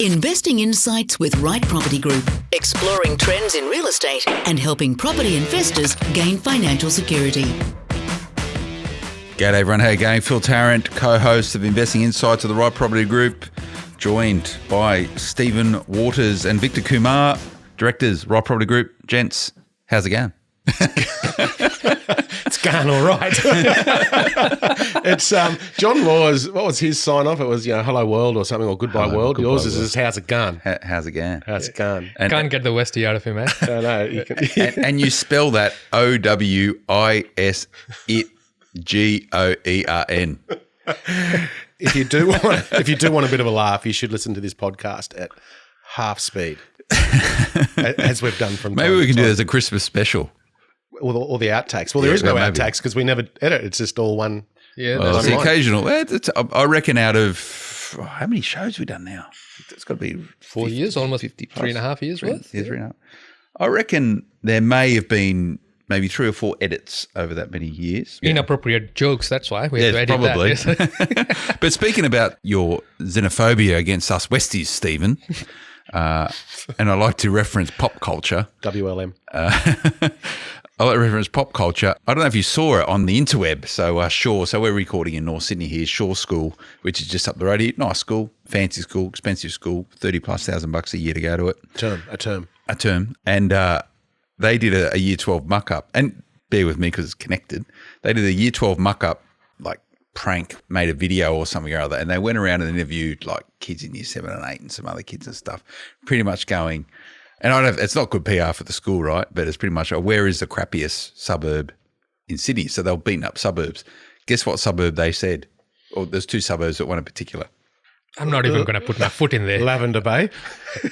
Investing insights with Right Property Group, exploring trends in real estate and helping property investors gain financial security. G'day everyone, how you going? Phil Tarrant, co-host of Investing Insights of the Right Property Group, joined by Stephen Waters and Victor Kumar, directors, Right Property Group. Gents, how's it going? It's going all right. It's John Law's, what was his sign off? It was, hello world or something, or goodbye world. Goodbye Yours is world. just how's it going? How's it going? How's it going? And, Can't get the Westie out of him, eh? I know. You can, and you spell that OWISGOERN. if you do want a bit of a laugh, you should listen to this podcast at half speed, as we've done from Maybe time we can to do time. it as a Christmas special. Or the outtakes. Well, there is no maybe. outtakes because we never edit. It's just all one. Yeah, Well, it's that's the right. occasional. I reckon out of, how many shows have we done now? It's got to be 4 years, almost 50 plus. 3.5 years worth. Yeah, 3.5. I reckon there may have been maybe 3 or 4 edits over that many years. Inappropriate jokes, that's why we have to Yes, edit probably. that. Yes. But speaking about your xenophobia against us Westies, Stephen, and I like to reference pop culture. WLM. I like to reference pop culture. I don't know if you saw it on the interweb. So Shaw, so we're recording in North Sydney here, Shaw School, which is just up the road here. Nice school, fancy school, expensive school, $30,000+ a year to go to it. A term. And they did a year 12 muck-up. And bear with me because it's connected. They did a year 12 muck-up, like prank, made a video or something or other. And they went around and interviewed like kids in year 7 and 8 and some other kids and stuff, pretty much going, and it's not good PR for the school, right? But it's pretty much, where is the crappiest suburb in Sydney? So they'll beaten up suburbs. Guess what suburb they said? Or there's 2 suburbs, but one in particular. I'm not even going to put my foot in there. Lavender Bay.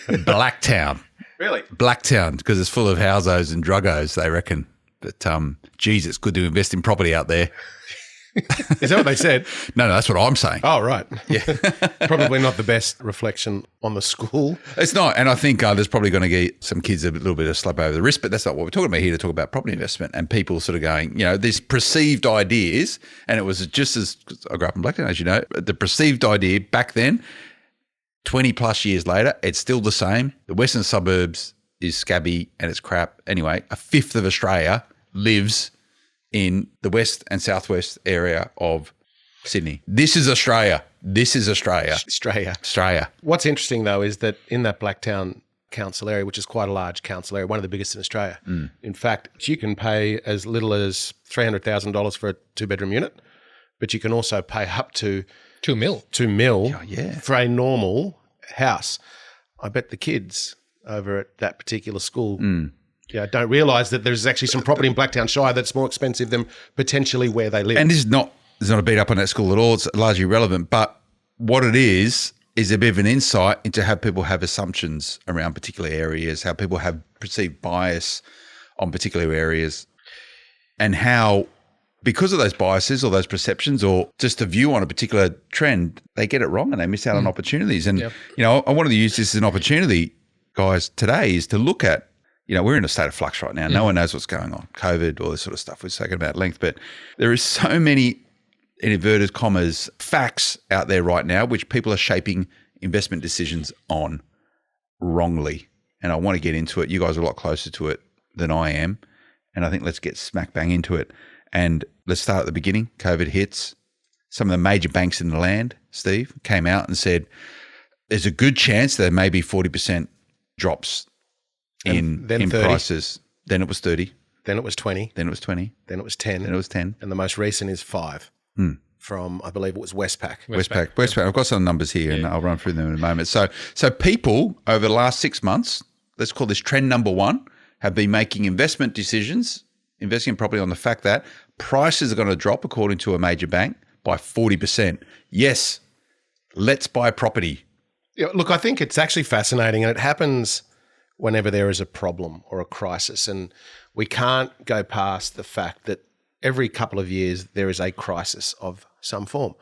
Blacktown. Really? Blacktown, because it's full of housos and druggos, they reckon. But, geez, it's good to invest in property out there. Is that what they said? No, that's what I'm saying. Oh, right. Yeah. Probably not the best reflection on the school. It's not. And I think there's probably going to get some kids a little bit of slap over the wrist, but that's not what we're talking about here, to talk about property investment and people sort of going, these perceived ideas. And it was just as, I grew up in Blacktown, as you know, the perceived idea back then, 20 plus years later, it's still the same. The western suburbs is scabby and it's crap. Anyway, a fifth of Australia lives in the west and southwest area of Sydney. This is Australia. Australia. What's interesting, though, is that in that Blacktown council area, which is quite a large council area, one of the biggest in Australia, in fact, you can pay as little as $300,000 for a 2-bedroom unit, but you can also pay up to $2 million for a normal house. I bet the kids over at that particular school don't realise that there's actually some property in Blacktown Shire that's more expensive than potentially where they live. And this is not a beat up on that school at all. It's largely irrelevant. But what it is a bit of an insight into how people have assumptions around particular areas, how people have perceived bias on particular areas, and how, because of those biases or those perceptions or just a view on a particular trend, they get it wrong and they miss out on opportunities. And, I wanted to use this as an opportunity, guys, today, is to look at, we're in a state of flux right now. No one knows what's going on. COVID, all this sort of stuff. We've spoken about at length, but there is so many, in inverted commas, facts out there right now which people are shaping investment decisions on wrongly. And I want to get into it. You guys are a lot closer to it than I am. And I think let's get smack bang into it. And let's start at the beginning. COVID hits. Some of the major banks in the land, Steve, came out and said, there's a good chance there may be 40% drops in 30. prices. Then it was 30. Then it was 20. Then it was 20. Then it was 10. Then it was 10. And the most recent is 5 from, I believe it was Westpac. Westpac. I've got some numbers here and I'll run through them in a moment. So people over the last 6 months, let's call this trend number 1, have been making investment decisions, investing in property on the fact that prices are going to drop, according to a major bank, by 40%. Yes, let's buy property. Yeah, look, I think it's actually fascinating, and it happens whenever there is a problem or a crisis. And we can't go past the fact that every couple of years there is a crisis of some form.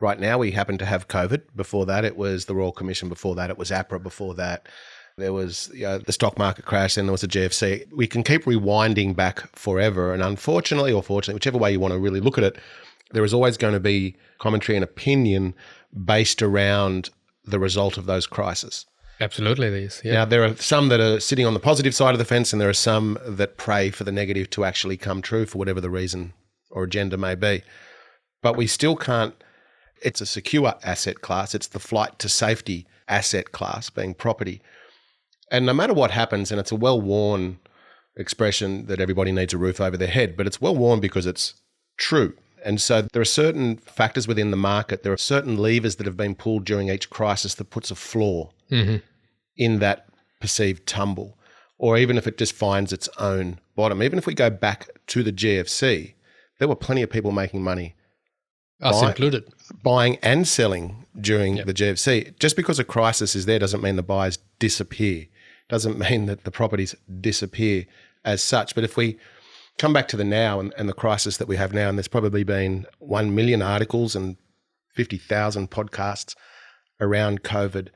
Right now we happen to have COVID. Before that it was the Royal Commission. Before that it was APRA. Before that there was the stock market crash. Then there was the GFC. We can keep rewinding back forever. And unfortunately or fortunately, whichever way you want to really look at it, there is always going to be commentary and opinion based around the result of those crises. Absolutely, these. Yeah. Now, there are some that are sitting on the positive side of the fence, and there are some that pray for the negative to actually come true for whatever the reason or agenda may be. But we still can't, it's a secure asset class. It's the flight to safety asset class, being property. And no matter what happens, and it's a well-worn expression that everybody needs a roof over their head, but it's well-worn because it's true. And so there are certain factors within the market, there are certain levers that have been pulled during each crisis that puts a floor in that perceived tumble, or even if it just finds its own bottom. Even if we go back to the GFC, there were plenty of people making money. Us included. Buying and selling during the GFC. Just because a crisis is there doesn't mean the buyers disappear. Doesn't mean that the properties disappear as such. But if we come back to the now and the crisis that we have now, and there's probably been 1 million articles and 50,000 podcasts around COVID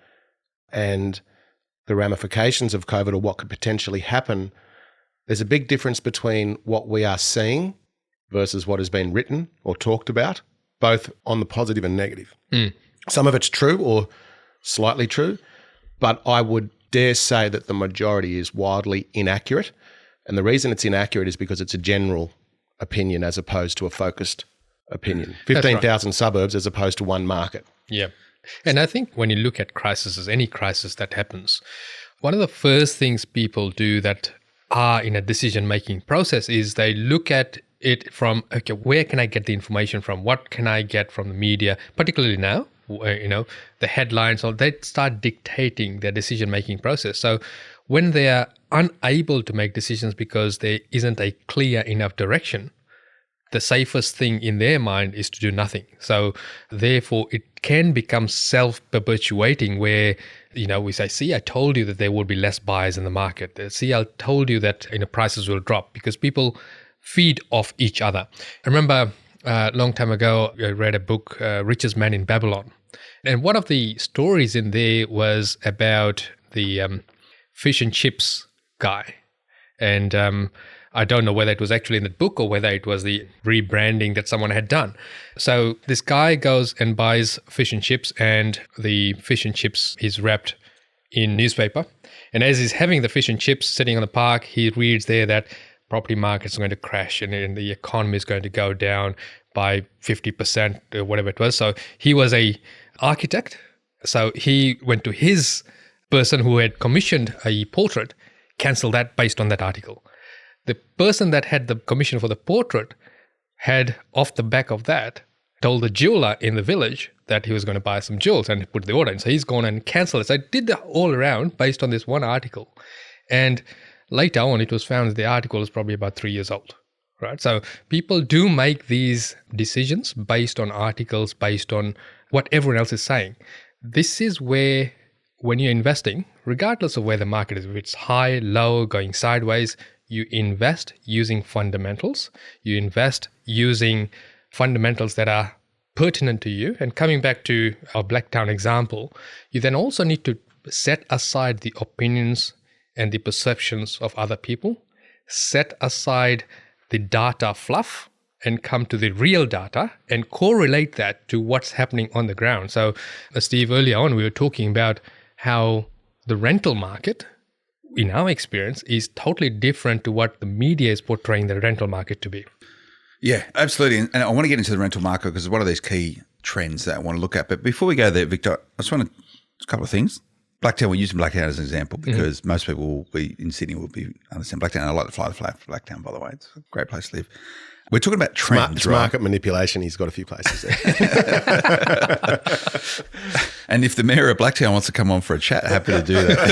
and the ramifications of COVID or what could potentially happen, there's a big difference between what we are seeing versus what has been written or talked about, both on the positive and negative. Some of it's true or slightly true, but I would dare say that the majority is wildly inaccurate. And the reason it's inaccurate is because it's a general opinion as opposed to a focused opinion. 15,000 suburbs as opposed to one market. Yeah. And I think when you look at crises, any crisis that happens, one of the first things people do that are in a decision-making process is they look at it from, okay, where can I get the information from? What can I get from the media, particularly now? The headlines, or they start dictating their decision-making process. So when they are unable to make decisions because there isn't a clear enough direction, the safest thing in their mind is to do nothing. So therefore, it can become self-perpetuating where, we say, see, I told you that there would be less buyers in the market. See, I told you that prices will drop, because people feed off each other. I remember a long time ago, I read a book, Richest Man in Babylon. And one of the stories in there was about the fish and chips guy. And I don't know whether it was actually in the book or whether it was the rebranding that someone had done. So this guy goes and buys fish and chips, and the fish and chips is wrapped in newspaper. And as he's having the fish and chips sitting on the park, he reads there that property markets are going to crash and the economy is going to go down by 50% or whatever it was. So he was a architect. So he went to his person who had commissioned a portrait, cancelled that based on that article. The person that had the commission for the portrait had, off the back of that, told the jeweler in the village that he was going to buy some jewels and put the order in. So he's gone and cancelled it. So I did that all around based on this one article. And later on, it was found that the article was probably about 3 years old, right? So people do make these decisions based on articles, based on what everyone else is saying. This is where, when you're investing, regardless of where the market is, if it's high, low, going sideways, you invest using fundamentals. You invest using fundamentals that are pertinent to you. And coming back to our Blacktown example, you then also need to set aside the opinions and the perceptions of other people, set aside the data fluff, and come to the real data and correlate that to what's happening on the ground. So, Steve, earlier on, we were talking about how the rental market, in our experience, is totally different to what the media is portraying the rental market to be. Yeah, absolutely. And I want to get into the rental market because it's one of these key trends that I want to look at. But before we go there, Victor, I just want to, a couple of things. Blacktown, we're using Blacktown as an example because most people will be in Sydney will be understand Blacktown. I like to fly the flag for Blacktown, by the way. It's a great place to live. We're talking about trends, it's right? Market manipulation. He's got a few places there. And if the mayor of Blacktown wants to come on for a chat, happy to do that.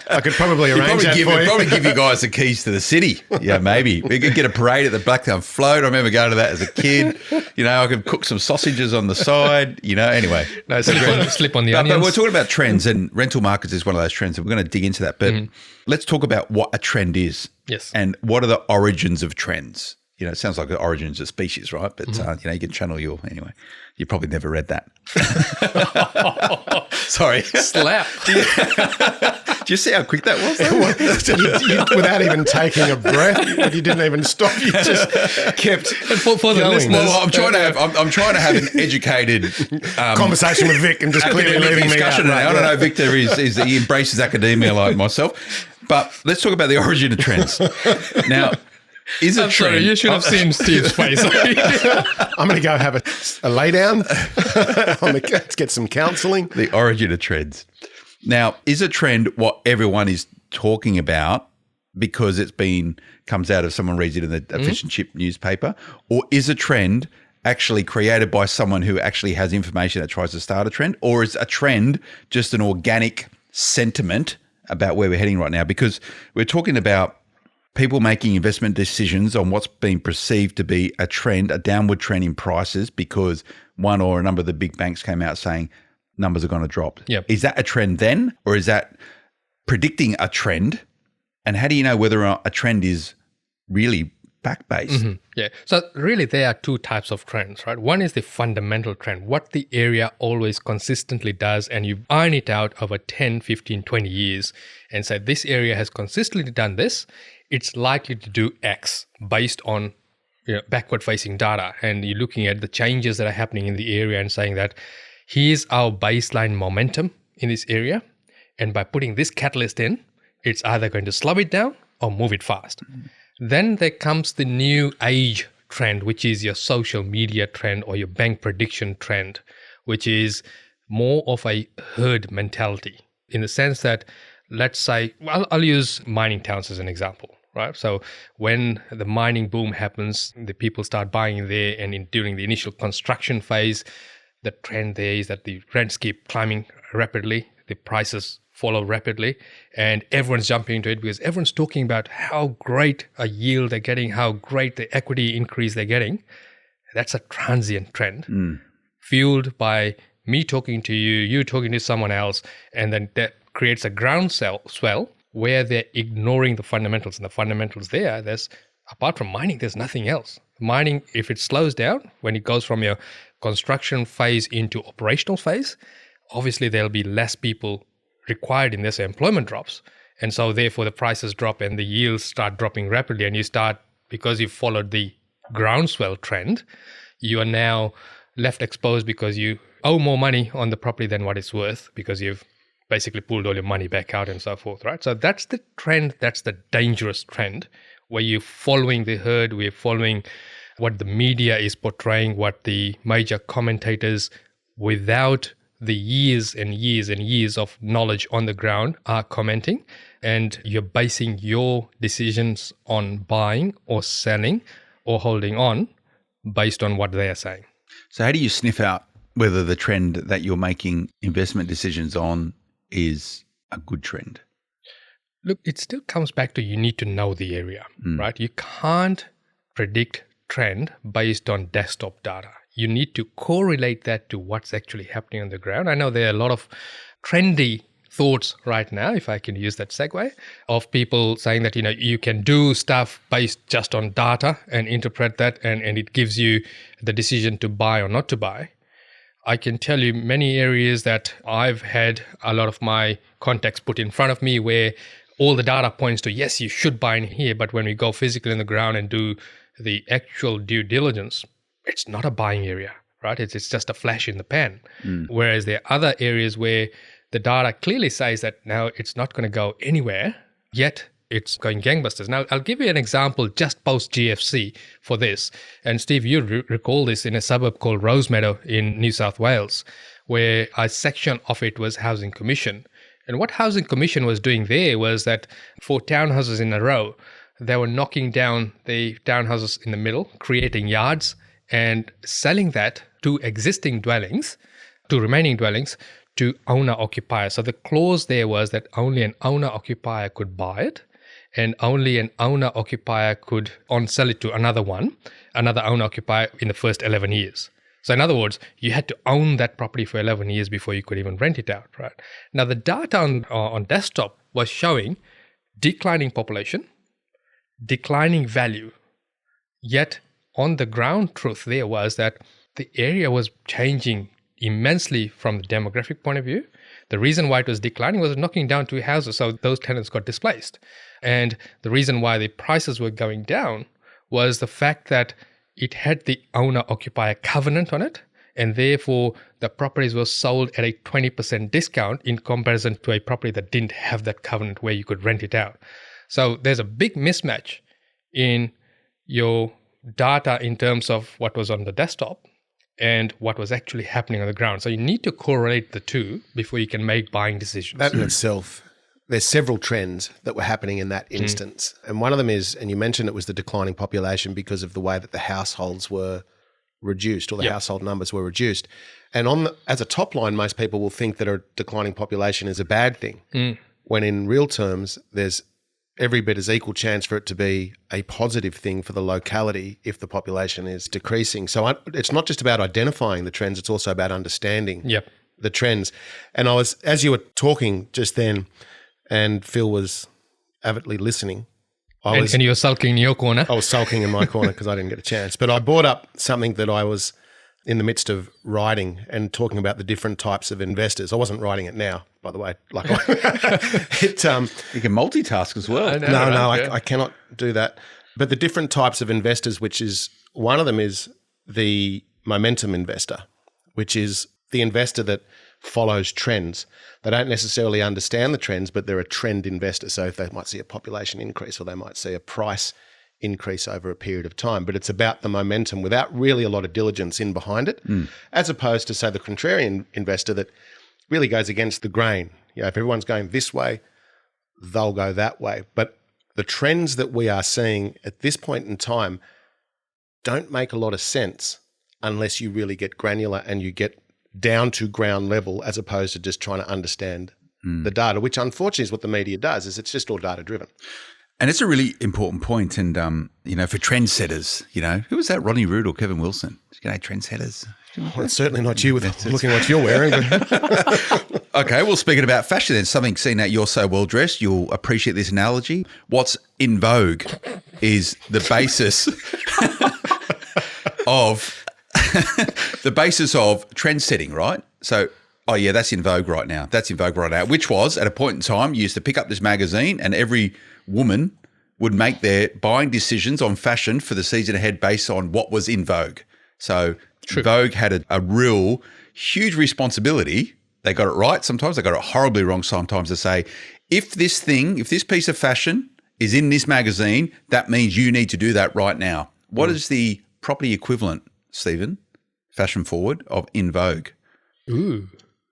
I could probably arrange that for you. Probably give you guys the keys to the city. Yeah, maybe. We could get a parade at the Blacktown float. I remember going to that as a kid. I could cook some sausages on the side, anyway. No, slip on the onions. But we're talking about trends, and rental markets is one of those trends, and we're going to dig into that. But let's talk about what a trend is. Yes. And what are the origins of trends? it sounds like the origins of species, right? But, you can channel anyway, you probably never read that. Sorry. Slap. Do you see how quick that was? Without even taking a breath, you didn't even stop. You just kept For the going. listeners, Well, I'm trying to have an educated Conversation with Vic and just clearly academic leaving me out. discussion. Right, I don't know. Victor he embraces academia like myself, but let's talk about the origin of trends. Now, is a I'm trend? sorry, you should have seen Steve's face. I'm going to go have a lay down. Let's get some counselling. The origin of trends. Now, is a trend what everyone is talking about because comes out of someone reads it in the fish and chip newspaper, or is a trend actually created by someone who actually has information that tries to start a trend, or is a trend just an organic sentiment about where we're heading right now? Because we're talking about people making investment decisions on what's being perceived to be a trend, a downward trend in prices because one or a number of the big banks came out saying numbers are going to drop. Yep. Is that a trend then, or is that predicting a trend? And how do you know whether or not a trend is really fact-based? Yeah. So really there are two types of trends, right? One is the fundamental trend, what the area always consistently does, and you iron it out over 10, 15, 20 years and say this area has consistently done this. It's likely to do X based on backward-facing data. And you're looking at the changes that are happening in the area and saying that here's our baseline momentum in this area. And by putting this catalyst in, it's either going to slow it down or move it fast. Then there comes the new age trend, which is your social media trend or your bank prediction trend, which is more of a herd mentality in the sense that, let's say, well, I'll use mining towns as an example, right? So when the mining boom happens, the people start buying there, and during the initial construction phase, the trend there is that the rents keep climbing rapidly, the prices follow rapidly, and everyone's jumping into it because everyone's talking about how great a yield they're getting, how great the equity increase they're getting. That's a transient trend fueled by me talking to you, you talking to someone else, and then that creates a ground swell where they're ignoring the fundamentals. And the fundamentals there's apart from mining, there's nothing else. Mining, if it slows down, when it goes from your construction phase into operational phase, obviously there'll be less people required in this, so employment drops. And so therefore the prices drop and the yields start dropping rapidly. And you start, because you've followed the groundswell trend, you are now left exposed because you owe more money on the property than what it's worth because you've basically pulled all your money back out and so forth, right? So that's the trend, that's the dangerous trend where you're following the herd, we're following what the media is portraying, what the major commentators without the years and years and years of knowledge on the ground are commenting, and you're basing your decisions on buying or selling or holding on based on what they are saying. So how do you sniff out whether the trend that you're making investment decisions on is a good trend? Look, it still comes back to you need to know the area, right? You can't predict trend based on desktop data. You need to correlate that to what's actually happening on the ground. I know there are a lot of trendy thoughts right now, if I can use that segue, of people saying that, you can do stuff based just on data and interpret that and it gives you the decision to buy or not to buy. I can tell you many areas that I've had a lot of my contacts put in front of me where all the data points to, yes, you should buy in here, but when we go physically in the ground and do the actual due diligence, it's not a buying area, right? It's just a flash in the pan. Whereas there are other areas where the data clearly says that now it's not going to go anywhere, yet it's going gangbusters. Now, I'll give you an example just post GFC for this. And Steve, you recall this in a suburb called Rosemeadow in New South Wales, where a section of it was Housing Commission. And what Housing Commission was doing there was that for townhouses in a row, they were knocking down the townhouses in the middle, creating yards, and selling that to existing dwellings, to remaining dwellings, to owner-occupier. So the clause there was that only an owner-occupier could buy it, and only an owner-occupier could on-sell it to another owner-occupier in the first 11 years. So in other words, you had to own that property for 11 years before you could even rent it out, right? Now the data on desktop was showing declining population, declining value, Yet on the ground truth there was that the area was changing immensely from the demographic point of view. The reason why it was declining was knocking down 2 houses, so those tenants got displaced. And the reason why the prices were going down was the fact that it had the owner-occupier covenant on it, and therefore the properties were sold at a 20% discount in comparison to a property that didn't have that covenant where you could rent it out. So there's a big mismatch in your data in terms of what was on the desktop and what was actually happening on the ground. So you need to correlate the two before you can make buying decisions. That in itself, there's several trends that were happening in that instance. And one of them is, and you mentioned it was the declining population because of the way that the households were reduced, or the household numbers were reduced. And as a top line, most people will think that a declining population is a bad thing, when in real terms, there's every bit as equal chance for it to be a positive thing for the locality if the population is decreasing. So it's not just about identifying the trends, it's also about understanding the trends. And as you were talking just then, and Phil was avidly listening, and you were sulking in your corner. I was sulking in my corner because I didn't get a chance. But I brought up something that I was in the midst of writing and talking about the different types of investors. I wasn't writing it now, by the way. You can multitask as well. I cannot do that. But the different types of investors, which is one of them is the momentum investor, which is the investor that follows trends. They don't necessarily understand the trends, but they're a trend investor. So if they might see a population increase or they might see a price increase over a period of time, but it's about the momentum without really a lot of diligence in behind it, as opposed to, say, the contrarian investor that really goes against the grain. You know, if everyone's going this way, they'll go that way. But the trends that we are seeing at this point in time don't make a lot of sense unless you really get granular and you get down to ground level, as opposed to just trying to understand the data, which unfortunately is what the media does, is it's just all data driven. And it's a really important point. And, for trendsetters, who was that, Rodney Root or Kevin Wilson? Trendsetters. Well, it's certainly not you with looking what you're wearing. But Okay, well, speaking about fashion then, something seen that you're so well dressed, you'll appreciate this analogy. What's in vogue is the basis of trend setting, right? So, that's in vogue right now. That's in vogue right now, which was at a point in time, you used to pick up this magazine and every woman would make their buying decisions on fashion for the season ahead based on what was in vogue. So Vogue had a real huge responsibility. They got it right sometimes. They got it horribly wrong sometimes, to say, if this piece of fashion is in this magazine, that means you need to do that right now. What is the property equivalent, Stephen, fashion forward, of in vogue? Ooh.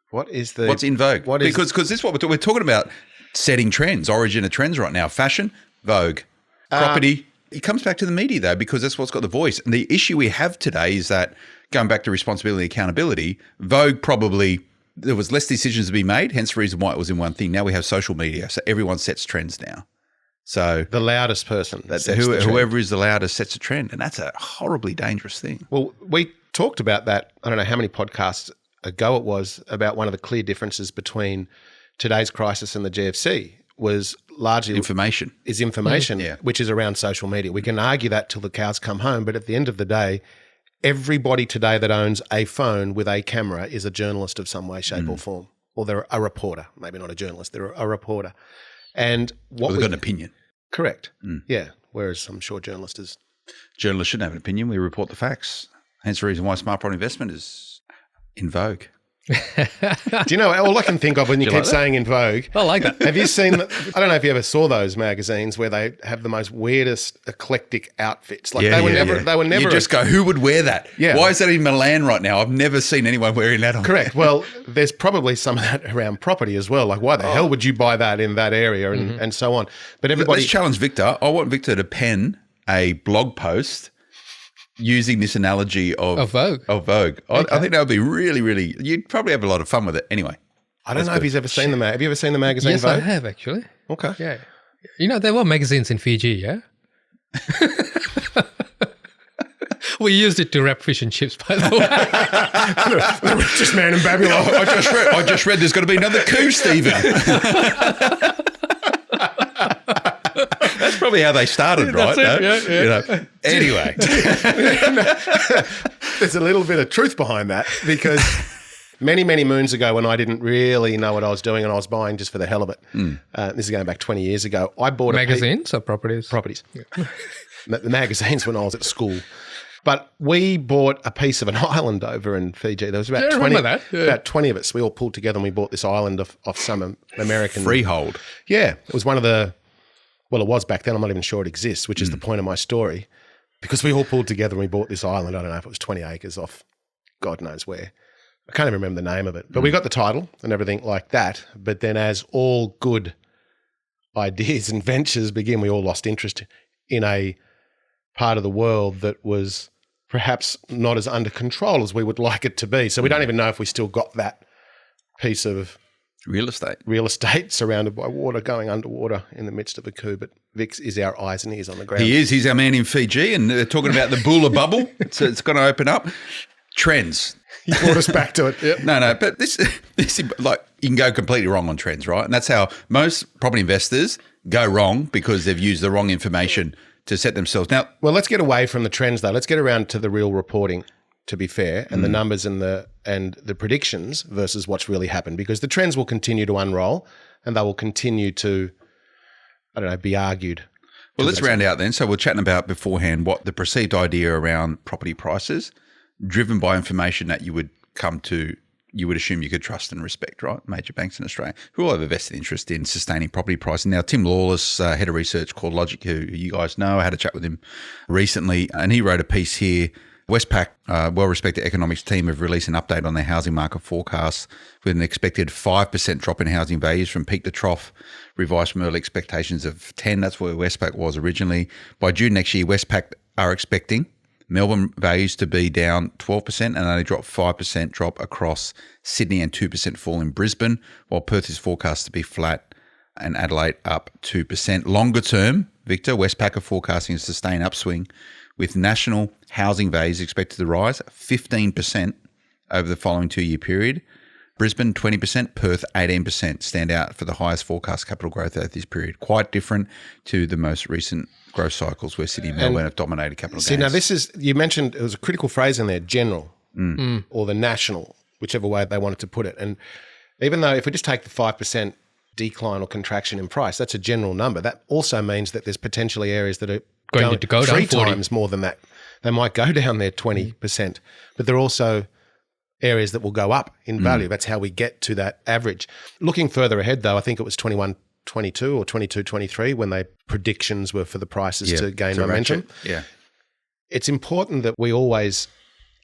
What's in vogue? Because this is what we're talking about, setting trends, origin of trends right now. Fashion, vogue, property. It comes back to the media, though, because that's what's got the voice. And the issue we have today is that, going back to responsibility and accountability, Vogue probably, there was less decisions to be made, hence the reason why it was in one thing. Now we have social media, so everyone sets trends now. So the loudest person, whoever is the loudest sets a trend, and that's a horribly dangerous thing. Well, we talked about that, I don't know how many podcasts ago it was, about one of the clear differences between today's crisis and the GFC was largely information, which is around social media. We can argue that till the cows come home, but at the end of the day, everybody today that owns a phone with a camera is a journalist of some way, shape or form. Or they're a reporter, maybe not a journalist, they're a reporter. And they've got an opinion. Correct. Yeah. Whereas I'm sure journalists shouldn't have an opinion. We report the facts. Hence the reason why smart property investment is in vogue. Do you know, all I can think of when you keep saying in vogue? I like that. Have you seen, I don't know if you ever saw those magazines where they have the most weirdest eclectic outfits. Like they were never. You just go, who would wear that? Yeah. Why is that in Milan right now? I've never seen anyone wearing that on. Correct. Well, there's probably some of that around property as well. Like, why the hell would you buy that in that area and so on? But everybody. Let's challenge Victor. I want Victor to pen a blog post using this analogy of Vogue. Okay. I think that would be really, really, you'd probably have a lot of fun with it. Anyway. I don't know if he's ever seen the Have you ever seen the magazine Yes, Vogue? I have actually. Okay. Yeah. You know, there were magazines in Fiji, yeah? We used it to wrap fish and chips, by the way. The richest man in Babylon. I just read there's got to be another coup, Stephen. probably how they started, right? That's it, yeah. You know. Anyway. There's a little bit of truth behind that because many, many moons ago when I didn't really know what I was doing and I was buying just for the hell of it, this is going back 20 years ago, I bought Magazines or properties? properties. The magazines when I was at school. But we bought a piece of an island over in Fiji. There was about 20, about 20 of us. We all pulled together and we bought this island of some American... Freehold. Yeah. It was one of the... Well, it was back then. I'm not even sure it exists, which is the point of my story. Because we all pulled together and we bought this island. I don't know if it was 20 acres off God knows where. I can't even remember the name of it. But we got the title and everything like that. But then as all good ideas and ventures begin, we all lost interest in a part of the world that was perhaps not as under control as we would like it to be. So we don't even know if we still got that piece of real estate surrounded by water, going underwater in the midst of a coup. But Vix is our eyes and ears on the ground. He is. He's our man in Fiji, and they're talking about the Bula bubble. It's going to open up. Trends. He brought us back to it. Yep. No, but this like you can go completely wrong on trends, right? And that's how most property investors go wrong because they've used the wrong information to set themselves. Now, well, let's get away from the trends though. Let's get around to the real reporting, to be fair, and the numbers and the predictions versus what's really happened, because the trends will continue to unroll and they will continue to, I don't know, be argued. Well, let's round out then. So we're chatting about beforehand what the perceived idea around property prices, driven by information that you would assume you could trust and respect, right? Major banks in Australia who all have a vested interest in sustaining property pricing. Now, Tim Lawless, head of research called Logic, who you guys know, I had a chat with him recently, and he wrote a piece here. Westpac, well-respected economics team, have released an update on their housing market forecasts with an expected 5% drop in housing values from peak to trough, revised from early expectations of 10. That's where Westpac was originally. By June next year, Westpac are expecting Melbourne values to be down 12% and only drop 5% drop across Sydney and 2% fall in Brisbane, while Perth is forecast to be flat and Adelaide up 2%. Longer term, Victor, Westpac are forecasting a sustained upswing with national housing values expected to rise 15% over the following 2-year period. Brisbane 20%, Perth 18% stand out for the highest forecast capital growth over this period. Quite different to the most recent growth cycles where Sydney and Melbourne have dominated capital gains. Now this is, you mentioned, it was a critical phrase in there, general or the national, whichever way they wanted to put it. And even though if we just take the 5% decline or contraction in price, that's a general number. That also means that there's potentially areas that are going to go down 3 times more than that. They might go down there 20%, but there are also areas that will go up in value. That's how we get to that average. Looking further ahead, though, I think it was 21-22 or 22-23 when they predictions were for the prices to gain momentum. Yeah. It's important that we always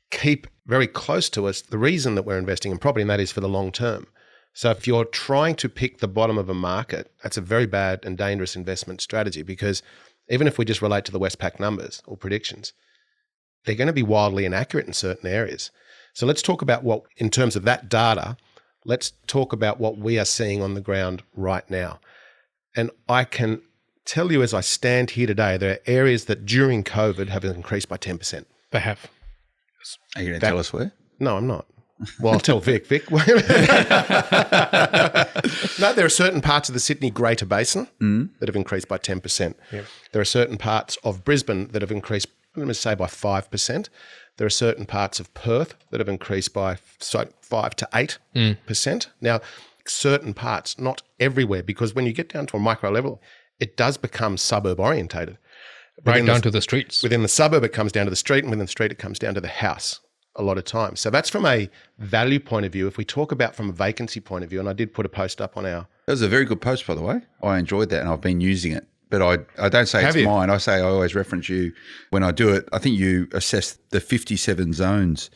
keep very close to us the reason that we're investing in property, and that is for the long term. So if you're trying to pick the bottom of a market, that's a very bad and dangerous investment strategy, because even if we just relate to the Westpac numbers or predictions, they're going to be wildly inaccurate in certain areas. So let's talk about what, in terms of that data, let's talk about what we are seeing on the ground right now. And I can tell you as I stand here today, there are areas that during COVID have increased by 10%. They have. Are you going to tell us where? No, I'm not. Well, I'll tell Vic. No, there are certain parts of the Sydney Greater Basin that have increased by 10%. Yep. There are certain parts of Brisbane that have increased, let me say, by 5%. There are certain parts of Perth that have increased by 5 to 8%. Now, certain parts, not everywhere, because when you get down to a micro level, it does become suburb orientated. Right down to the streets. Within the suburb, it comes down to the street, and within the street, it comes down to the house a lot of times. So that's from a value point of view. If we talk about from a vacancy point of view, and I did put a post up on our... That was a very good post, by the way. I enjoyed that, and I've been using it. But I don't say it's mine. I say I always reference you when I do it. I think you assessed the 57 zones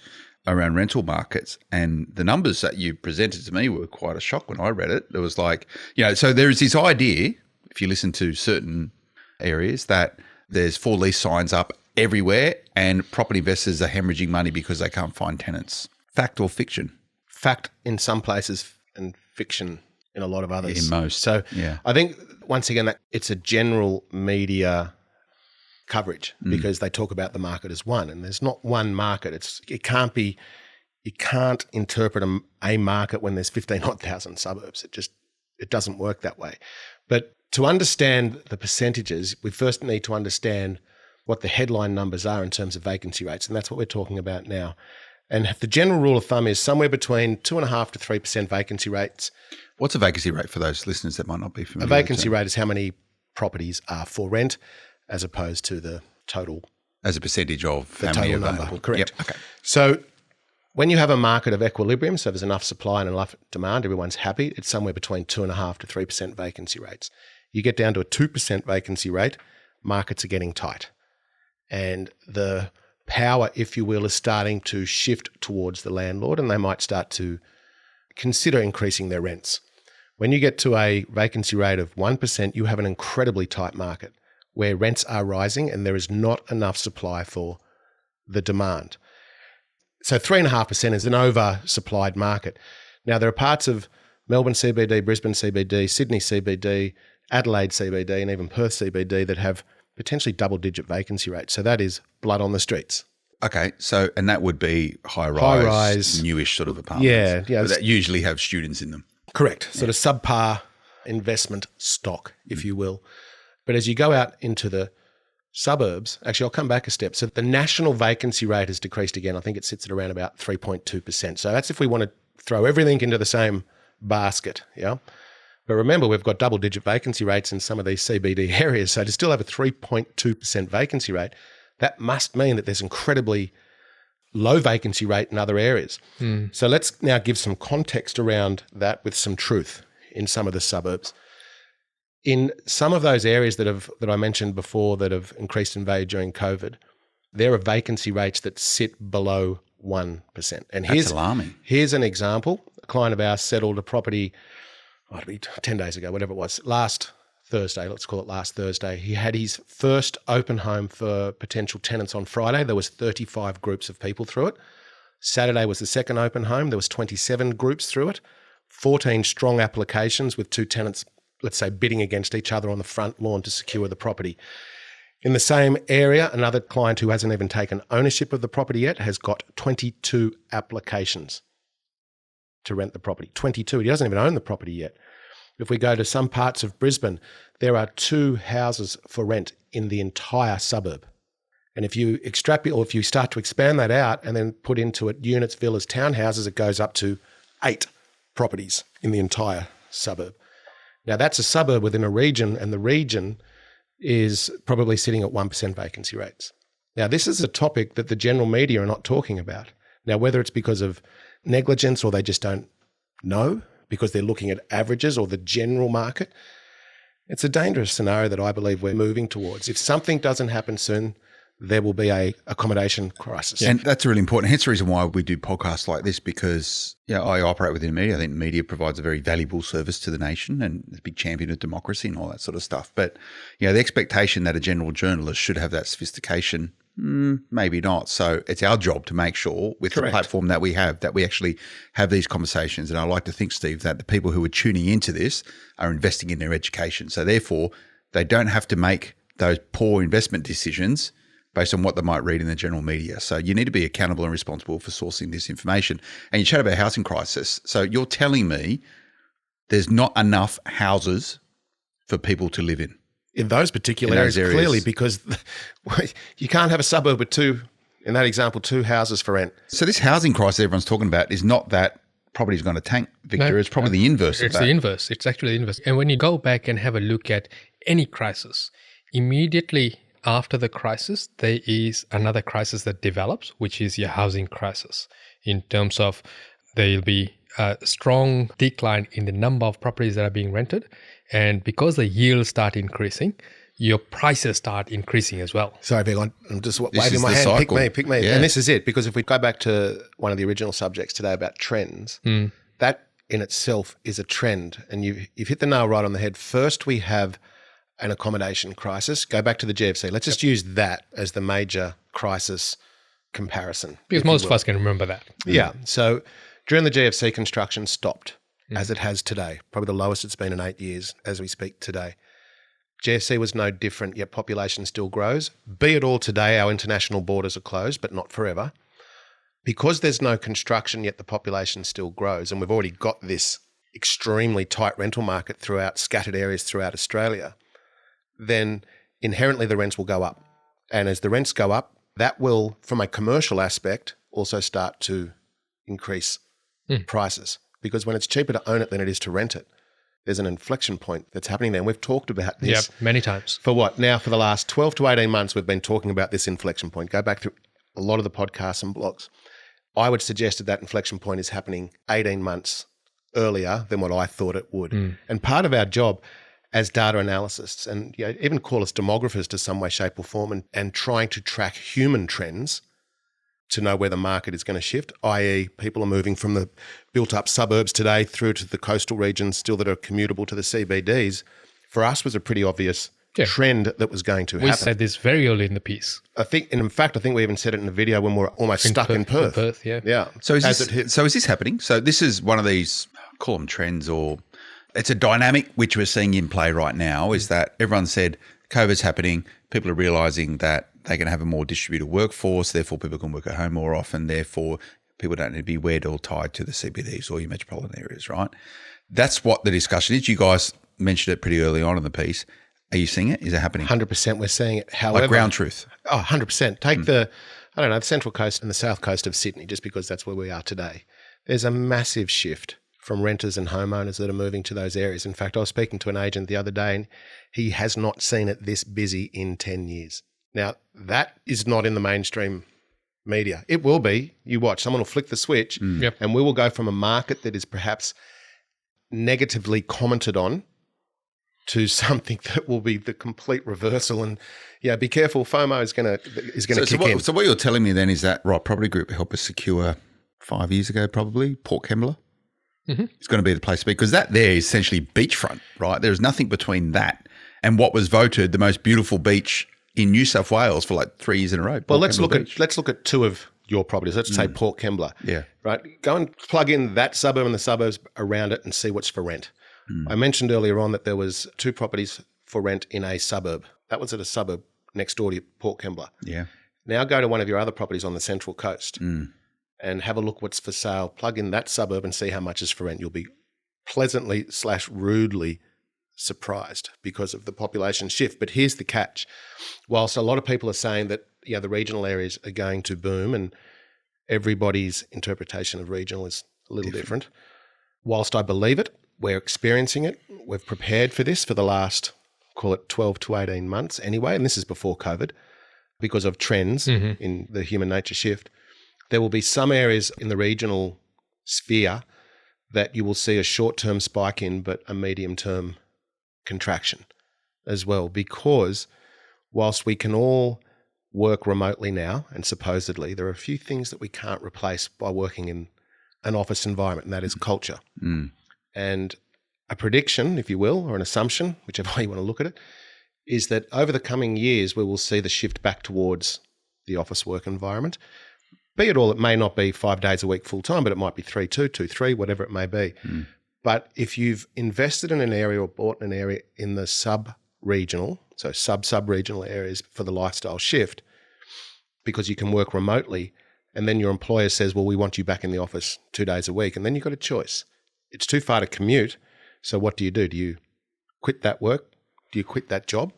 around rental markets, and the numbers that you presented to me were quite a shock when I read it. It was like, so there's this idea, if you listen to certain areas, that there's for lease signs up everywhere and property investors are hemorrhaging money because they can't find tenants. Fact or fiction? Fact in some places and fiction in a lot of others. In most. So I think, once again, that it's a general media coverage because they talk about the market as one, and there's not one market. You can't interpret a market when there's 15,000 suburbs. it doesn't work that way. But to understand the percentages, we first need to understand what the headline numbers are in terms of vacancy rates, and that's what we're talking about now. And the general rule of thumb is somewhere between 2.5% to 3% vacancy rates. What's a vacancy rate for those listeners that might not be familiar? A vacancy rate is how many properties are for rent as opposed to the total. As a percentage of The how many total available. number, correct. Yep. Okay. So when you have a market of equilibrium, so there's enough supply and enough demand, everyone's happy, it's somewhere between 2.5% to 3% vacancy rates. You get down to a 2% vacancy rate, markets are getting tight. And the power, if you will, is starting to shift towards the landlord, and they might start to consider increasing their rents. When you get to a vacancy rate of 1%, you have an incredibly tight market where rents are rising and there is not enough supply for the demand. So 3.5% is an oversupplied market. Now, there are parts of Melbourne CBD, Brisbane CBD, Sydney CBD, Adelaide CBD, and even Perth CBD that have potentially double-digit vacancy rates. So that is blood on the streets. Okay, so and that would be high-rise, newish sort of apartments. Yeah. But that usually have students in them. Correct. Sort of subpar investment stock, if you will. But as you go out into the suburbs, actually, I'll come back a step. So the national vacancy rate has decreased again. I think it sits at around about 3.2%. So that's if we want to throw everything into the same basket, yeah? But remember, we've got double-digit vacancy rates in some of these CBD areas. So to still have a 3.2% vacancy rate, that must mean that there's incredibly low vacancy rate in other areas. So let's now give some context around that with some truth in some of the suburbs. In some of those areas that I mentioned before that have increased in value during COVID, there are vacancy rates that sit below 1%. And That's alarming. Here's an example. A client of ours settled a property, it'd be 10 days ago, whatever it was, last Thursday, let's call it last Thursday. He had his first open home for potential tenants on Friday. There was 35 groups of people through it. Saturday was the second open home. There was 27 groups through it, 14 strong applications with two tenants, let's say, bidding against each other on the front lawn to secure the property. In the same area, another client who hasn't even taken ownership of the property yet has got 22 applications to rent the property. 22. He doesn't even own the property yet. If we go to some parts of Brisbane, there are 2 houses for rent in the entire suburb. And if you extrapolate, or if you start to expand that out and then put into it units, villas, townhouses, it goes up to 8 properties in the entire suburb. Now, that's a suburb within a region, and the region is probably sitting at 1% vacancy rates. Now, this is a topic that the general media are not talking about. Now, whether it's because of negligence or they just don't know, because they're looking at averages or the general market, it's a dangerous scenario that I believe we're moving towards. If something doesn't happen soon, there will be a accommodation crisis. And that's really important. Hence the reason why we do podcasts like this, because I operate within media. I think media provides a very valuable service to the nation and a big champion of democracy and all that sort of stuff. But the expectation that a general journalist should have that sophistication, maybe not. So it's our job to make sure with the platform that we have, that we actually have these conversations. And I like to think, Steve, that the people who are tuning into this are investing in their education. So therefore, they don't have to make those poor investment decisions based on what they might read in the general media. So you need to be accountable and responsible for sourcing this information. And you chat about housing crisis. So you're telling me there's not enough houses for people to live in? In those particular areas, clearly, because you can't have a suburb with 2, in that example, 2 houses for rent. So this housing crisis everyone's talking about is not that property is going to tank, Victor. No, it's probably the inverse of that. It's the inverse. It's actually the inverse. And when you go back and have a look at any crisis, immediately after the crisis, there is another crisis that develops, which is your housing crisis, in terms of there'll be a strong decline in the number of properties that are being rented. And because the yields start increasing, your prices start increasing as well. Sorry, Big, I'm just waving my hand. Cycle. Pick me. Yeah. And this is it, because if we go back to one of the original subjects today about trends, that in itself is a trend. And you've hit the nail right on the head. First, we have an accommodation crisis. Go back to the GFC. Let's just use that as the major crisis comparison. Because most of us can remember that. Yeah. So during the GFC, construction stopped, as it has today. Probably the lowest it's been in 8 years as we speak today. GFC was no different, yet population still grows. Be it all today, our international borders are closed, but not forever. Because there's no construction, yet the population still grows, and we've already got this extremely tight rental market throughout scattered areas throughout Australia, then inherently the rents will go up. And as the rents go up, that will, from a commercial aspect, also start to increase prices. Because when it's cheaper to own it than it is to rent it, there's an inflection point that's happening there. And we've talked about this. Yep, many times. For what? Now, for the last 12 to 18 months, we've been talking about this inflection point. Go back through a lot of the podcasts and blogs. I would suggest that inflection point is happening 18 months earlier than what I thought it would. And part of our job as data analysts, and even call us demographers to some way, shape or form, and trying to track human trends to know where the market is going to shift, i.e. people are moving from the built-up suburbs today through to the coastal regions still that are commutable to the CBDs, for us was a pretty obvious trend that was going to happen. We said this very early in the piece. I think, and in fact, I think we even said it in the video when we were almost stuck in Perth. Yeah. So is this happening? So this is one of these, call them trends, or it's a dynamic which we're seeing in play right now, is that everyone said COVID's happening, people are realising that they're going to have a more distributed workforce, therefore people can work at home more often, therefore people don't need to be wed or tied to the CBDs or your metropolitan areas, right? That's what the discussion is. You guys mentioned it pretty early on in the piece. Are you seeing it? Is it happening? 100% we're seeing it. However, like ground truth. Oh, 100%. Take the Central Coast and the South Coast of Sydney, just because that's where we are today. There's a massive shift from renters and homeowners that are moving to those areas. In fact, I was speaking to an agent the other day and he has not seen it this busy in 10 years. Now, that is not in the mainstream media. It will be. You watch, someone will flick the switch and we will go from a market that is perhaps negatively commented on to something that will be the complete reversal. And be careful. FOMO is going to kick in. So what you're telling me then is that Right Property Group helped us secure 5 years ago, probably Port Kembla. It's going to be the place to be, because that there is essentially beachfront, right? There's nothing between that and what was voted the most beautiful beach in New South Wales for like 3 years in a row. Well, let's look at two of your properties. Let's say Port Kembla. Yeah. Right. Go and plug in that suburb and the suburbs around it and see what's for rent. I mentioned earlier on that there was 2 properties for rent in a suburb. That was at a suburb next door to Port Kembla. Yeah. Now go to one of your other properties on the Central Coast and have a look what's for sale. Plug in that suburb and see how much is for rent. You'll be pleasantly/rudely surprised because of the population shift. But here's the catch. Whilst a lot of people are saying that the regional areas are going to boom, and everybody's interpretation of regional is a little different. Whilst I believe it, we're experiencing it. We've prepared for this for the last, call it 12 to 18 months anyway, and this is before COVID, because of trends in the human nature shift. There will be some areas in the regional sphere that you will see a short-term spike in, but a medium-term contraction as well, because whilst we can all work remotely now, and supposedly there are a few things that we can't replace by working in an office environment, and that is culture. And a prediction, if you will, or an assumption, whichever way you want to look at it, is that over the coming years, we will see the shift back towards the office work environment. Be it all, it may not be 5 days a week full time, but it might be 3-2, 2-3, whatever it may be. But if you've invested in an area or bought an area in the sub-regional, so sub-regional areas for the lifestyle shift, because you can work remotely, and then your employer says, well, we want you back in the office 2 days a week, and then you've got a choice. It's too far to commute. So what do? Do you quit that work? Do you quit that job?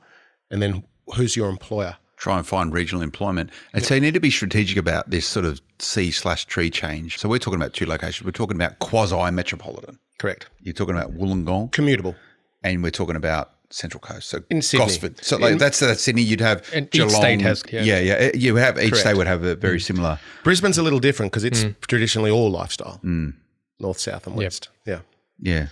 And then who's your employer? Try and find regional employment. And so you need to be strategic about this sort of sea/tree change. So we're talking about 2 locations. We're talking about quasi-metropolitan. Correct. You're talking about Wollongong. Commutable. And we're talking about Central Coast. So in Sydney. Gosford. So that's Sydney. You'd have and Geelong. Each state has. Yeah. You have each Correct. state would have a very similar. Brisbane's a little different because it's traditionally all lifestyle. North, south and west. Yeah.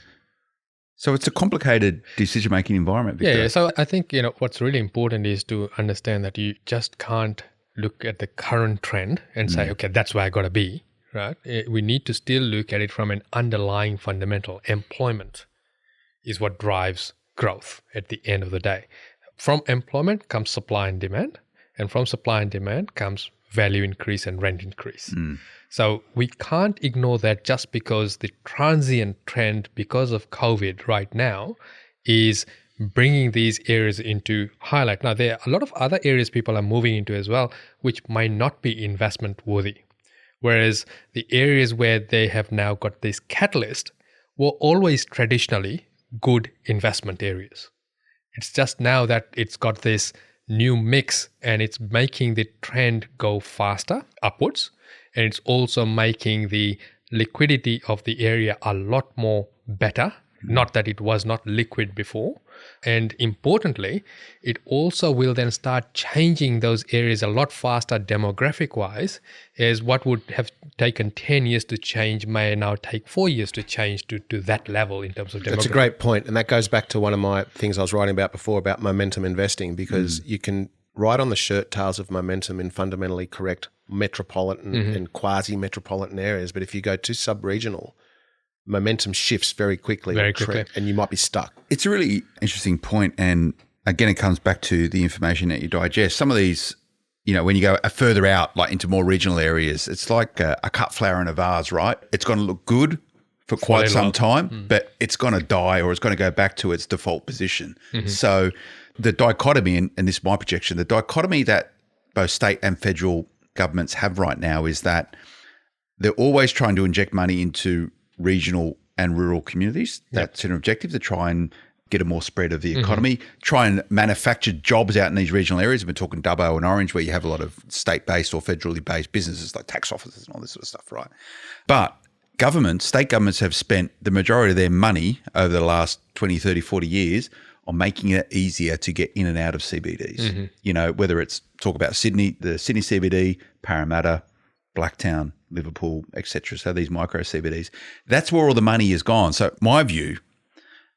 So it's a complicated decision-making environment, Victor. Yeah. So I think, what's really important is to understand that you just can't look at the current trend and say, okay, that's where I got to be, right? We need to still look at it from an underlying fundamental. Employment is what drives growth at the end of the day. From employment comes supply and demand, and from supply and demand comes value increase and rent increase. So we can't ignore that just because the transient trend because of COVID right now is bringing these areas into highlight. Now, there are a lot of other areas people are moving into as well, which might not be investment worthy. Whereas the areas where they have now got this catalyst were always traditionally good investment areas. It's just now that it's got this new mix and it's making the trend go faster upwards. And it's also making the liquidity of the area a lot more better. Not that it was not liquid before. And importantly, it also will then start changing those areas a lot faster demographic-wise, as what would have taken 10 years to change may now take 4 years to change to that level in terms of demographics. That's a great point. And that goes back to one of my things I was writing about before about momentum investing, because you can write on the shirt tails of momentum in fundamentally correct metropolitan and quasi-metropolitan areas. But if you go to sub-regional, momentum shifts very quickly. And you might be stuck. It's a really interesting point. And again, it comes back to the information that you digest. Some of these, when you go further out, like into more regional areas, it's like a cut flower in a vase, right? It's going to look good for quite some time, but it's going to die or it's going to go back to its default position. So the dichotomy, and this is my projection, the dichotomy that both state and federal governments have right now is that they're always trying to inject money into regional and rural communities. That's an objective, to try and get a more spread of the economy, try and manufacture jobs out in these regional areas. We're talking Dubbo and Orange, where you have a lot of state-based or federally based businesses like tax offices and all this sort of stuff, right? But state governments have spent the majority of their money over the last 20, 30, 40 years on making it easier to get in and out of CBDs. Whether it's talk about Sydney, the Sydney CBD, Parramatta, Blacktown, Liverpool, etc. So these micro CBDs, that's where all the money is gone. So my view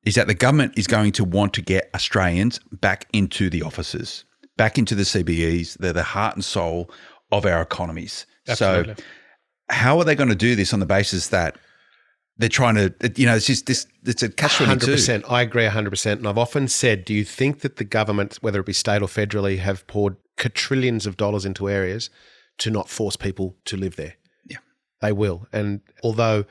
is that the government is going to want to get Australians back into the offices, back into the CBEs. They're the heart and soul of our economies. Absolutely. So how are they going to do this on the basis that they're trying to, it's a catch-22. 100%. I agree 100%. And I've often said, do you think that the government, whether it be state or federally, have poured quadrillions of dollars into areas to not force people to live there? Yeah. They will. And although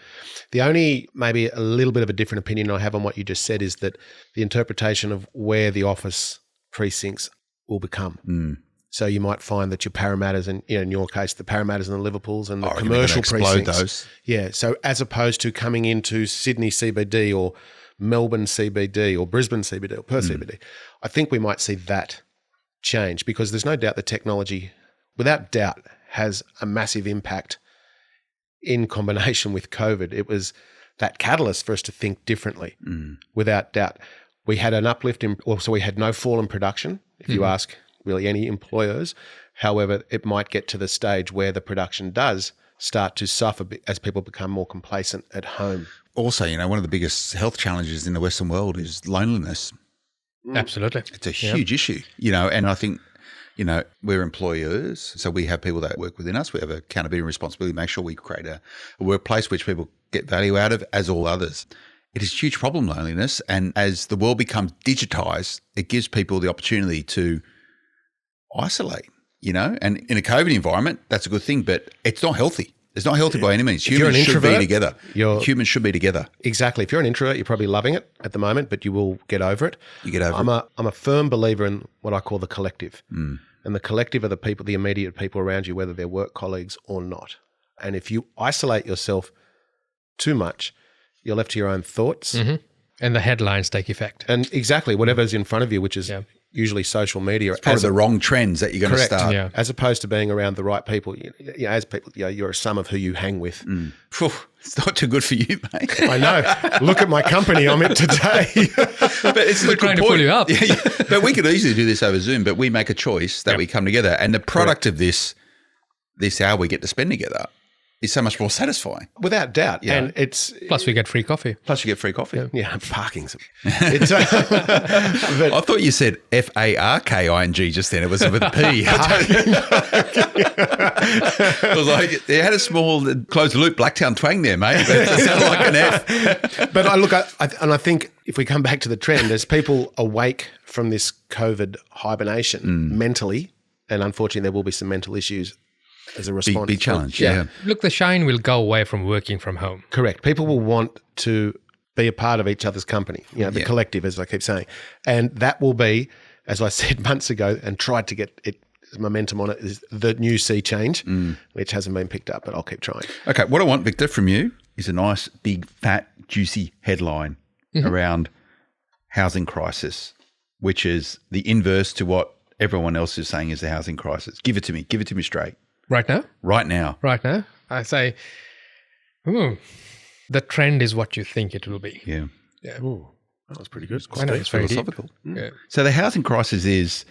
the only maybe a little bit of a different opinion I have on what you just said is that the interpretation of where the office precincts will become. So you might find that your Parramatta's and, in your case, the Parramatta's and the Liverpools and the commercial precincts. Those. Yeah. So as opposed to coming into Sydney CBD or Melbourne CBD or Brisbane CBD or Perth CBD, I think we might see that change, because there's no doubt the technology, without doubt, has a massive impact in combination with COVID. It was that catalyst for us to think differently, without doubt. We had an uplift so we had no fall in production, if you ask really any employers. However, it might get to the stage where the production does start to suffer as people become more complacent at home. Also, one of the biggest health challenges in the Western world is loneliness. Absolutely. It's a huge issue, and I think, we're employers, so we have people that work within us. We have accountability and responsibility to make sure we create a workplace which people get value out of, as all others. It is a huge problem, loneliness. And as the world becomes digitized, it gives people the opportunity to isolate, and in a COVID environment, that's a good thing, but it's not healthy. It's not healthy by any means. Humans should be together. Humans should be together. Exactly. If you're an introvert, you're probably loving it at the moment, but you will get over it. You get over it. I'm a firm believer in what I call the collective. And the collective are the people, the immediate people around you, whether they're work colleagues or not. And if you isolate yourself too much, you're left to your own thoughts. And the headlines take effect. And exactly, whatever's in front of you, which is usually social media. It's part of the wrong trends that you're going to start. Yeah. As opposed to being around the right people. As people, you're a sum of who you hang with. It's not too good for you, mate. I know. Look at my company I'm in today. But it's We're trying to pull you up. But we could easily do this over Zoom, but we make a choice that we come together. And the product of this hour we get to spend together is so much more satisfying. Without doubt. Yeah. And it's... Plus we get free coffee. Plus you get free coffee. Yeah, parking's... It's, but I thought you said FARKING just then. It was with a P. It was like, it had a small closed loop Blacktown twang there, mate. But it sounded like an F. But I think if we come back to the trend, as people awake from this COVID hibernation mentally, and unfortunately there will be some mental issues as a response. Big challenge, yeah. Look, the shine will go away from working from home. Correct. People will want to be a part of each other's company, the collective, as I keep saying. And that will be, as I said months ago and tried to get momentum on it, is the new sea change, which hasn't been picked up, but I'll keep trying. Okay, what I want, Victor, from you is a nice, big, fat, juicy headline around housing crisis, which is the inverse to what everyone else is saying is the housing crisis. Give it to me. Give it to me straight. Right now? Right now. Right now? I say, the trend is what you think it will be. Yeah. Yeah. Ooh, that was pretty good. I know, it's very deep. Philosophical. Yeah. So the housing crisis is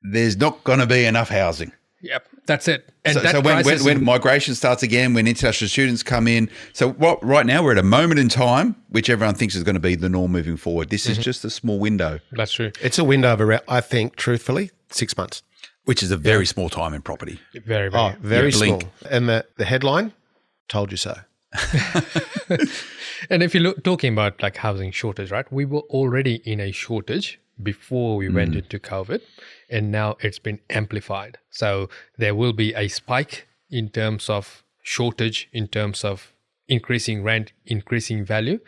there's not going to be enough housing. Yep, that's it. And So when migration starts again, when international students come in, so right now we're at a moment in time which everyone thinks is going to be the norm moving forward. This is just a small window, That's true. It's a window of around, I think, truthfully, 6 months. which is a very small time in property. Very, very. Oh, very Yeah, small. blink. And the headline, told you so. And if you look talking about like housing shortage, right? We were already in a shortage before we went into COVID, and now it's been amplified. So there will be a spike in terms of shortage, in terms of increasing rent, increasing value.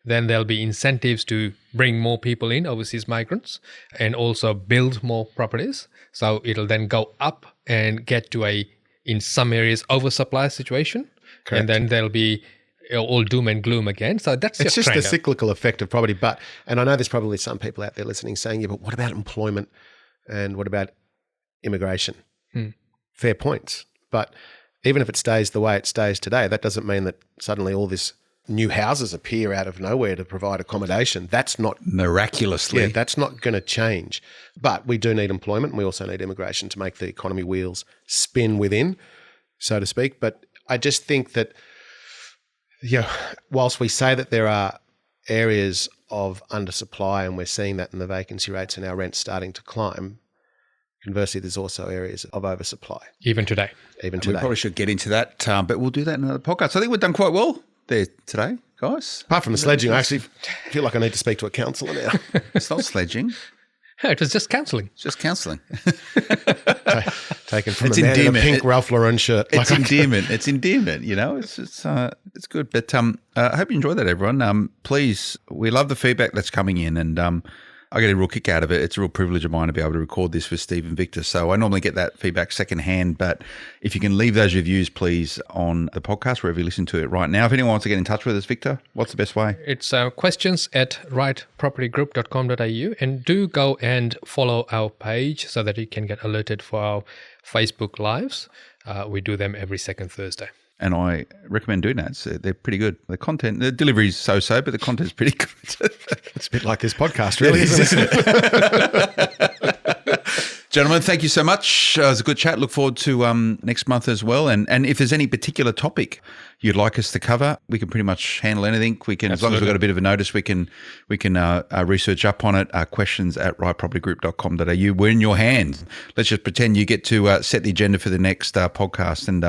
Then there'll be incentives to bring more people in, overseas migrants, and also build more properties. So it'll then go up and get to in some areas, oversupply situation. Correct. And then there'll be all doom and gloom again. So that's It's just trend. the cyclical effect of property. And I know there's probably some people out there listening saying, yeah, but what about employment and what about immigration? Fair points. But even if it stays the way it stays today, that doesn't mean that suddenly all this new houses appear out of nowhere to provide accommodation. That's not Miraculously. Yeah, that's not going to change. But we do need employment, and we also need immigration to make the economy wheels spin within, so to speak. But I just think that, whilst we say that there are areas of undersupply, and we're seeing that in the vacancy rates and our rents starting to climb, conversely, there's also areas of oversupply. Even today. Even We today. probably should get into that, but we'll do that in another podcast. I think we've done quite well there today, guys. Apart from the sledging, I actually feel like I need to speak to a counsellor now. It's not sledging, It was just counselling. it's just counselling. Taken from It's a man in a endearment. pink Ralph Lauren shirt. It's endearment. It's endearment. It's good. But I hope you enjoy that, everyone. Please, we love the feedback that's coming in, and I get a real kick out of it. It's a real privilege of mine to be able to record this with Steve and Victor. So I normally get that feedback secondhand, but if you can leave those reviews, please, on the podcast, wherever you listen to it right now. If anyone wants to get in touch with us, Victor, what's the best way? It's questions@rightpropertygroup.com.au, and do go and follow our page so that you can get alerted for our Facebook Lives. We do them every second Thursday. And I recommend doing that. They're pretty good. The content, the delivery's so-so, but the content's pretty good. It's a bit like this podcast, really, isn't it? Gentlemen, thank you so much. It was a good chat. Look forward to next month as well. And if there's any particular topic you'd like us to cover, we can pretty much handle anything. We can, as long as we've got a bit of a notice, we can research up on it. Questions@rightpropertygroup.com.au. We're in your hands. Let's just pretend you get to set the agenda for the next podcast, and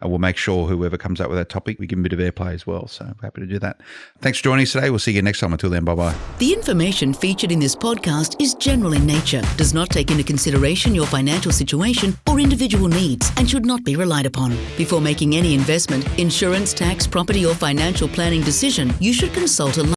we'll make sure whoever comes up with that topic, we give them a bit of airplay as well. So happy to do that. Thanks for joining us today. We'll see you next time. Until then, bye-bye. The information featured in this podcast is general in nature, does not take into consideration your financial situation or individual needs, and should not be relied upon. Before making any investment, insurance, tax, property, or financial planning decision, you should consult a